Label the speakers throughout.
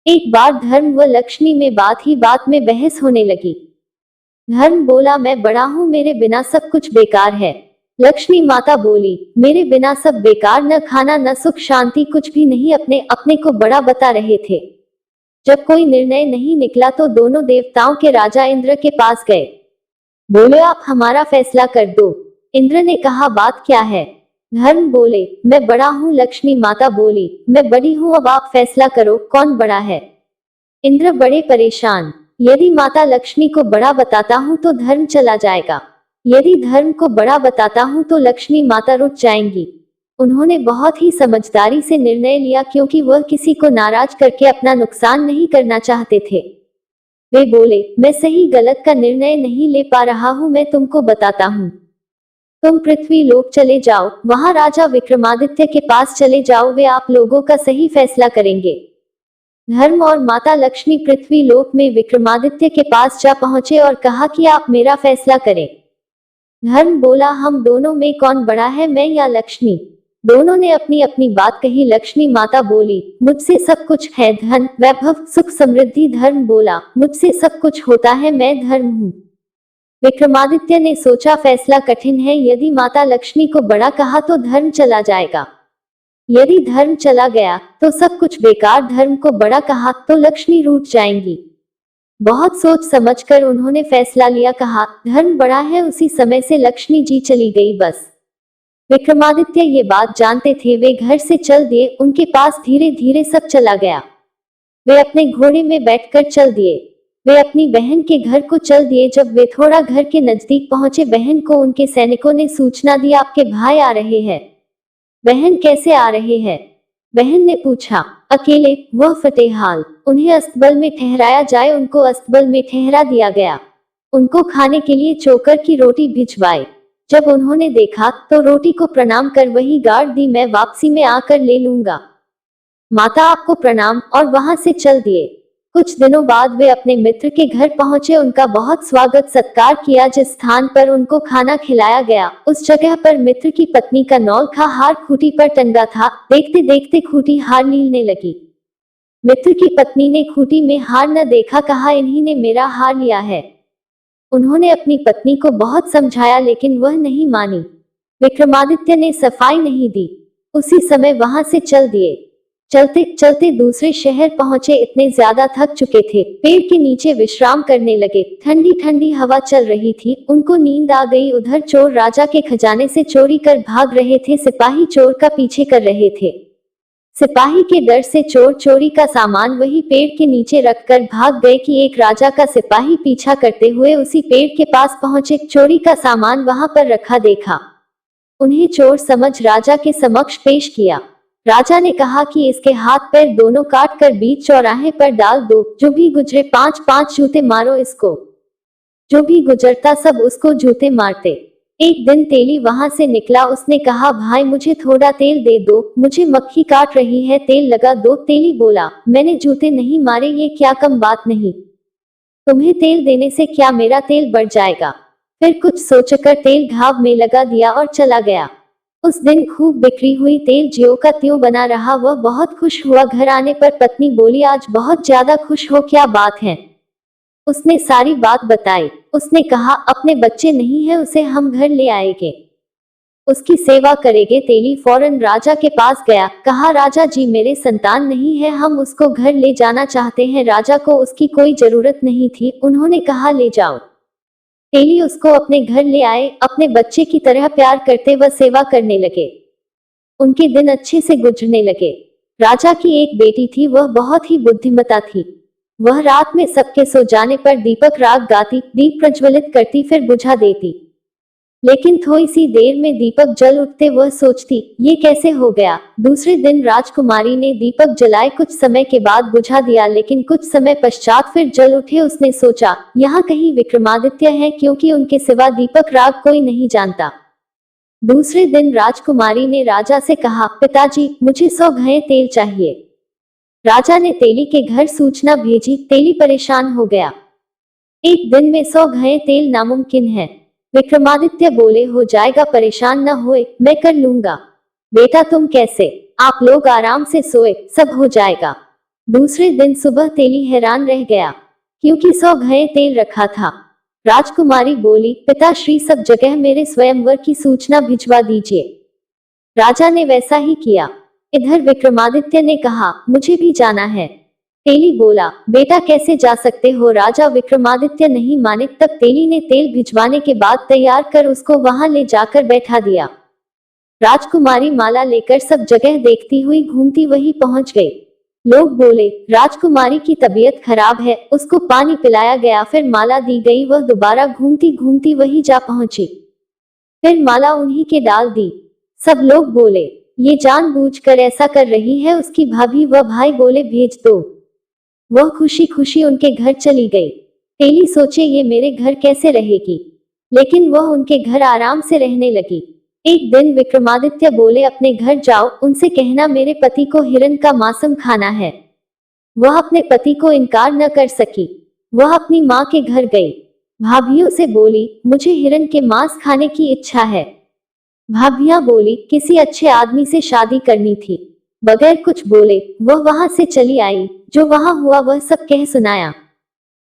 Speaker 1: एक बार धर्म व लक्ष्मी में बात ही बात में बहस होने लगी। धर्म बोला, मैं बड़ा हूँ, मेरे बिना सब कुछ बेकार है। लक्ष्मी माता बोली, मेरे बिना सब बेकार, न खाना न सुख शांति, कुछ भी नहीं। अपने अपने को बड़ा बता रहे थे। जब कोई निर्णय नहीं निकला तो दोनों देवताओं के राजा इंद्र के पास गए। बोले, आप हमारा फैसला कर दो। इंद्र ने कहा, बात क्या है? धर्म बोले, मैं बड़ा हूँ। लक्ष्मी माता बोली, मैं बड़ी हूँ, अब आप फैसला करो, कौन बड़ा है? इंद्र बड़े परेशान। यदि माता लक्ष्मी को बड़ा बताता हूँ तो धर्म चला जाएगा, यदि धर्म को बड़ा बताता हूँ तो लक्ष्मी माता रुठ जाएंगी। उन्होंने बहुत ही समझदारी से निर्णय लिया, क्योंकि वह किसी को नाराज करके अपना नुकसान नहीं करना चाहते थे। वे बोले, मैं सही गलत का निर्णय नहीं ले पा रहा हूँ, मैं तुमको बताता हूँ। तुम पृथ्वी लोक चले जाओ, वहां राजा विक्रमादित्य के पास चले जाओ, वे आप लोगों का सही फैसला करेंगे। धर्म और माता लक्ष्मी पृथ्वी लोक में विक्रमादित्य के पास जा पहुंचे और कहा कि आप मेरा फैसला करें। धर्म बोला, हम दोनों में कौन बड़ा है, मैं या लक्ष्मी? दोनों ने अपनी अपनी बात कही। लक्ष्मी माता बोली, मुझसे सब कुछ है, धन वैभव सुख समृद्धि। धर्म बोला, मुझसे सब कुछ होता है, मैं धर्म हूँ। विक्रमादित्य ने सोचा, फैसला कठिन है, यदि माता लक्ष्मी को बड़ा कहा तो धर्म चला जाएगा, यदि धर्म चला गया तो सब कुछ बेकार, धर्म को बड़ा कहा तो लक्ष्मी रूठ जाएंगी। बहुत सोच समझकर उन्होंने फैसला लिया, कहा धर्म बड़ा है। उसी समय से लक्ष्मी जी चली गई। बस विक्रमादित्य ये बात जानते थे, वे घर से चल दिए। उनके पास धीरे धीरे सब चला गया। वे अपने घोड़े में बैठकर चल दिए। वे अपनी बहन के घर को चल दिए। जब वे थोड़ा घर के नजदीक पहुंचे, बहन को उनके सैनिकों ने सूचना दी, आपके भाई आ रहे हैं। बहन, कैसे आ रहे हैं? बहन ने पूछा। अकेले, वह फतेहाल, उन्हें अस्तबल में ठहराया जाए। उनको अस्तबल में ठहरा दिया गया। उनको खाने के लिए चोकर की रोटी भिजवाई। जब उन्होंने देखा तो रोटी को प्रणाम कर वही गाड़ दी, मैं वापसी में आकर ले लूंगा। माता आपको प्रणाम, और वहां से चल दिए। कुछ दिनों बाद वे अपने मित्र के घर पहुंचे। उनका बहुत स्वागत सत्कार किया। जिस स्थान पर उनको खाना खिलाया गया, उस जगह पर मित्र की पत्नी का नौलखा हार खूंटी पर टंगा था। देखते देखते खूंटी हार नीलने लगी। मित्र की पत्नी ने खूंटी में हार न देखा, कहा, इन्हीं ने मेरा हार लिया है। उन्होंने अपनी पत्नी को बहुत समझाया, लेकिन वह नहीं मानी। विक्रमादित्य ने सफाई नहीं दी। उसी समय वहां से चल दिए। चलते चलते दूसरे शहर पहुंचे। इतने ज्यादा थक चुके थे, पेड़ के नीचे विश्राम करने लगे। ठंडी ठंडी हवा चल रही थी, उनको नींद आ गई। उधर चोर राजा के खजाने से चोरी कर भाग रहे थे। सिपाही चोर का पीछे कर रहे थे। सिपाही के डर से चोर चोरी का सामान वही पेड़ के नीचे रखकर भाग गए कि एक राजा का सिपाही पीछा करते हुए उसी पेड़ के पास पहुंचे। चोरी का सामान वहां पर रखा देखा। उन्हें चोर समझ राजा के समक्ष पेश किया। राजा ने कहा कि इसके हाथ पैर दोनों काट कर बीच चौराहे पर डाल दो। जो भी गुजरे 5-5 जूते मारो इसको। जो भी गुजरता सब उसको जूते मारते। एक दिन तेली वहां से निकला। उसने कहा, भाई मुझे थोड़ा तेल दे दो, मुझे मक्खी काट रही है, तेल लगा दो। तेली बोला, मैंने जूते नहीं मारे, ये क्या कम बात नहीं। तुम्हें तेल देने से क्या मेरा तेल बढ़ जाएगा? फिर कुछ सोचकर तेल घाव में लगा दिया और चला गया। उस दिन खूब बिक्री हुई। तेल ज्यों का त्यों बना रहा। वह बहुत खुश हुआ। घर आने पर पत्नी बोली, आज बहुत ज्यादा खुश हो, क्या बात है? उसने सारी बात बताई। उसने कहा, अपने बच्चे नहीं है, उसे हम घर ले आएंगे, उसकी सेवा करेंगे। तेली फौरन राजा के पास गया। कहा, राजा जी, मेरे संतान नहीं है, हम उसको घर ले जाना चाहते हैं। राजा को उसकी कोई जरूरत नहीं थी। उन्होंने कहा, ले जाओ। तेली उसको अपने घर ले आए। अपने बच्चे की तरह प्यार करते व सेवा करने लगे। उनके दिन अच्छे से गुजरने लगे। राजा की एक बेटी थी, वह बहुत ही बुद्धिमता थी। वह रात में सबके सो जाने पर दीपक राग गाती, दीप प्रज्वलित करती, फिर बुझा देती। लेकिन थोड़ी सी देर में दीपक जल उठते। वह सोचती, ये कैसे हो गया? दूसरे दिन राजकुमारी ने दीपक जलाए। कुछ समय के बाद बुझा दिया, लेकिन कुछ समय पश्चात फिर जल उठे। उसने सोचा, यहाँ कहीं विक्रमादित्य है, क्योंकि उनके सिवा दीपक राग कोई नहीं जानता। दूसरे दिन राजकुमारी ने राजा से कहा, पिताजी, मुझे 100 घड़े तेल चाहिए। राजा ने तेली के घर सूचना भेजी। तेली परेशान हो गया। एक दिन में 100 घड़े तेल नामुमकिन है। विक्रमादित्य बोले, हो जाएगा, परेशान न होए, मैं कर लूंगा। बेटा, तुम कैसे? आप लोग आराम से सोए, सब हो जाएगा। दूसरे दिन सुबह तेली हैरान रह गया, क्योंकि 100 घड़े तेल रखा था। राजकुमारी बोली, पिताश्री सब जगह मेरे स्वयंवर की सूचना भिजवा दीजिए। राजा ने वैसा ही किया। इधर विक्रमादित्य ने कहा, मुझे भी जाना है। तेली बोला, बेटा कैसे जा सकते हो? राजा विक्रमादित्य नहीं माने। तब तेली ने तेल भिजवाने के बाद तैयार कर उसको वहां ले जाकर बैठा दिया। राजकुमारी माला लेकर सब जगह देखती हुई घूमती वहीं पहुंच गई। लोग बोले, राजकुमारी की तबीयत खराब है, उसको पानी पिलाया गया, फिर माला दी गई, वह दोबारा घूमती घूमती वहीं जा पहुंची। फिर माला उन्हीं के डाल दी। सब लोग बोले, ये जानबूझकर ऐसा कर रही है। उसकी भाभी व भाई बोले, भेज दो। वह खुशी खुशी उनके घर चली गई। तेली सोचे, ये मेरे घर कैसे रहेगी, लेकिन वह उनके घर आराम से रहने लगी। एक दिन विक्रमादित्य बोले, अपने घर जाओ, उनसे कहना मेरे पति को हिरण का मांस खाना है। वह अपने पति को इनकार न कर सकी। वह अपनी माँ के घर गई। भाभियों से बोली, मुझे हिरण के मांस खाने की इच्छा है। भाभियां बोली, किसी अच्छे आदमी से शादी करनी थी। बगैर कुछ बोले वह वहां से चली आई। जो वहां हुआ वह सब कह सुनाया।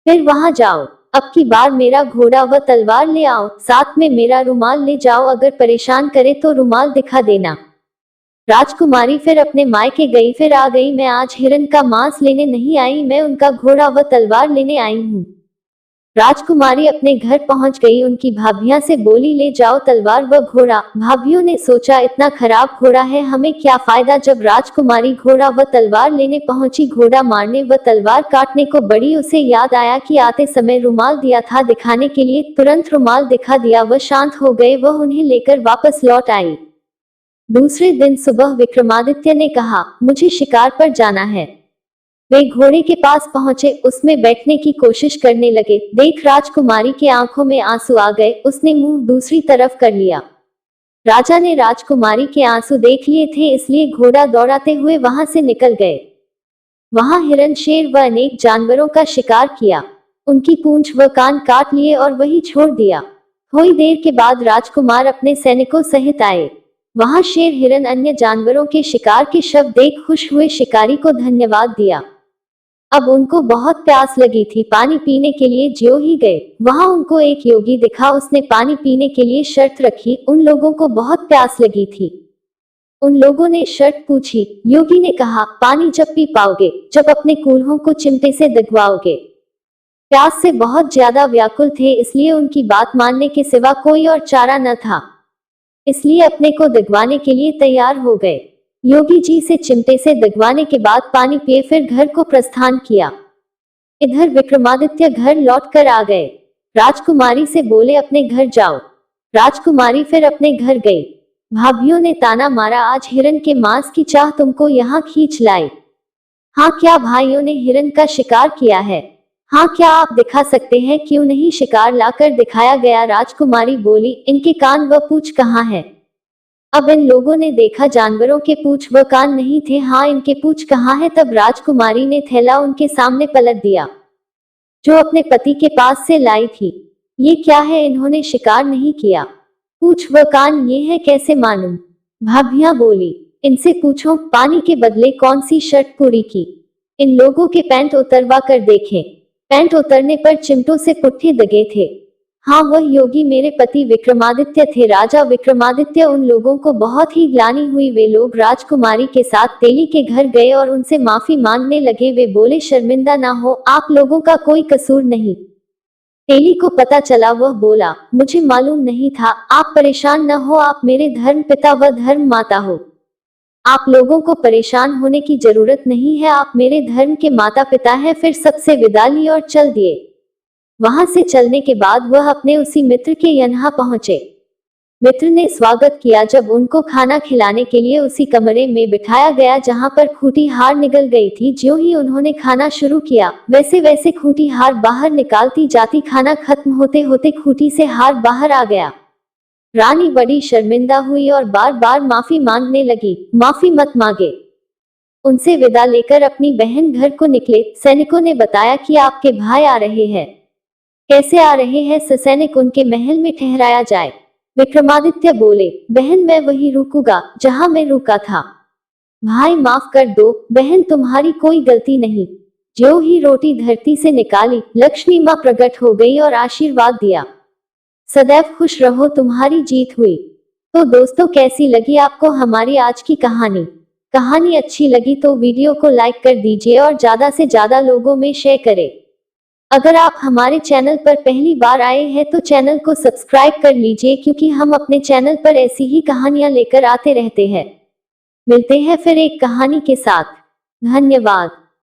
Speaker 1: फिर वहां जाओ, अब की बार मेरा घोड़ा व तलवार ले आओ, साथ में मेरा रुमाल ले जाओ, अगर परेशान करे तो रुमाल दिखा देना। राजकुमारी फिर अपने मायके गई। फिर आ गई, मैं आज हिरण का मांस लेने नहीं आई, मैं उनका घोड़ा व तलवार लेने आई हूँ। राजकुमारी अपने घर पहुंच गई। उनकी भाभियां से बोली, ले जाओ तलवार व घोड़ा। भाभियों ने सोचा, इतना खराब घोड़ा है, हमें क्या फायदा। जब राजकुमारी घोड़ा व तलवार लेने पहुंची, घोड़ा मारने व तलवार काटने को बढ़ी, उसे याद आया कि आते समय रुमाल दिया था दिखाने के लिए। तुरंत रुमाल दिखा दिया, वह शांत हो गए। वह उन्हें लेकर वापस लौट आई। दूसरे दिन सुबह विक्रमादित्य ने कहा, मुझे शिकार पर जाना है। वे घोड़े के पास पहुंचे, उसमें बैठने की कोशिश करने लगे। देख राजकुमारी के आंखों में आंसू आ गए। उसने मुंह दूसरी तरफ कर लिया। राजा ने राजकुमारी के आंसू देख लिए थे, इसलिए घोड़ा दौड़ाते हुए वहां से निकल गए। वहां हिरण, शेर व अनेक जानवरों का शिकार किया। उनकी पूंछ व कान काट लिए और वही छोड़ दिया। थोड़ी देर के बाद राजकुमार अपने सैनिकों सहित आए। वहां शेर, हिरण, अन्य जानवरों के शिकार के शव देख खुश हुए शिकारी को धन्यवाद दिया। अब उनको बहुत प्यास लगी थी, पानी पीने के लिए ज्यों ही गए, वहां उनको एक योगी दिखा। उसने पानी पीने के लिए शर्त रखी। उन लोगों को बहुत प्यास लगी थी। उन लोगों ने शर्त पूछी। योगी ने कहा, पानी जब पी पाओगे, जब अपने कूल्हों को चिमटे से दगवाओगे। प्यास से बहुत ज्यादा व्याकुल थे, इसलिए उनकी बात मानने के सिवा कोई और चारा न था, इसलिए अपने को दगवाने के लिए तैयार हो गए। योगी जी से चिमटे से दगवाने के बाद पानी पिए, फिर घर को प्रस्थान किया। इधर विक्रमादित्य घर लौट कर आ गए। राजकुमारी से बोले, अपने घर जाओ। राजकुमारी फिर अपने घर गई। भाभियों ने ताना मारा, आज हिरण के मांस की चाह तुमको यहाँ खींच लाई। हाँ, क्या भाइयों ने हिरण का शिकार किया है? हाँ, क्या आप दिखा सकते हैं? क्यों नहीं शिकार लाकर दिखाया गया? राजकुमारी बोली, इनके कान व पूंछ कहाँ है? अब इन लोगों ने देखा जानवरों के पूंछ व कान नहीं थे। हाँ, इनके पूंछ कहाँ है? तब राजकुमारी ने थैला उनके सामने पलट दिया, जो अपने पति के पास से लाई थी। ये क्या है? इन्होंने शिकार नहीं किया, पूंछ व कान ये है, कैसे मालूम? भाभियां बोली, इनसे पूछो पानी के बदले कौन सी शर्त पूरी की। इन लोगों के पैंट उतरवा कर देखें। पैंट उतरने पर चिमटों से पुट्ठे दगे थे। हाँ, वह योगी मेरे पति विक्रमादित्य थे। राजा विक्रमादित्य, उन लोगों को बहुत ही ग्लानि हुई। वे लोग राजकुमारी के साथ तेली के घर गए और उनसे माफी मांगने लगे। वे बोले, शर्मिंदा ना हो, आप लोगों का कोई कसूर नहीं। तेली को पता चला, वह बोला, मुझे मालूम नहीं था। आप परेशान न हो, आप मेरे धर्म पिता व धर्म माता हो। आप लोगों को परेशान होने की जरूरत नहीं है, आप मेरे धर्म के माता पिता हैं। फिर सबसे विदा ली और चल दिए। वहां से चलने के बाद वह अपने उसी मित्र के यहाँ पहुंचे। मित्र ने स्वागत किया। जब उनको खाना खिलाने के लिए उसी कमरे में बिठाया गया जहां पर खूंटी हार निकल गई थी, ज्यों ही उन्होंने खाना शुरू किया, वैसे वैसे खूंटी हार बाहर निकालती जाती। खाना खत्म होते होते खूंटी से हार बाहर आ गया। रानी बड़ी शर्मिंदा हुई और बार बार माफी मांगने लगी, माफी मत मांगे। उनसे विदा लेकर अपनी बहन घर को निकले। सैनिकों ने बताया कि आपके भाई आ रहे हैं। कैसे आ रहे हैं? ससैनिक, उनके महल में ठहराया जाए। विक्रमादित्य बोले, बहन मैं वहीं रुकूंगा जहां मैं रुका था। भाई माफ कर दो, बहन तुम्हारी कोई गलती नहीं। ज्यों ही रोटी धरती से निकाली, लक्ष्मी माँ प्रकट हो गई और आशीर्वाद दिया। सदैव खुश रहो, तुम्हारी जीत हुई। तो दोस्तों, कैसी लगी आपको हमारी आज की कहानी? कहानी अच्छी लगी तो वीडियो को लाइक कर दीजिए और ज्यादा से ज्यादा लोगों में शेयर करें। अगर आप हमारे चैनल पर पहली बार आए हैं तो चैनल को सब्सक्राइब कर लीजिए, क्योंकि हम अपने चैनल पर ऐसी ही कहानियां लेकर आते रहते हैं। मिलते हैं फिर एक कहानी के साथ। धन्यवाद।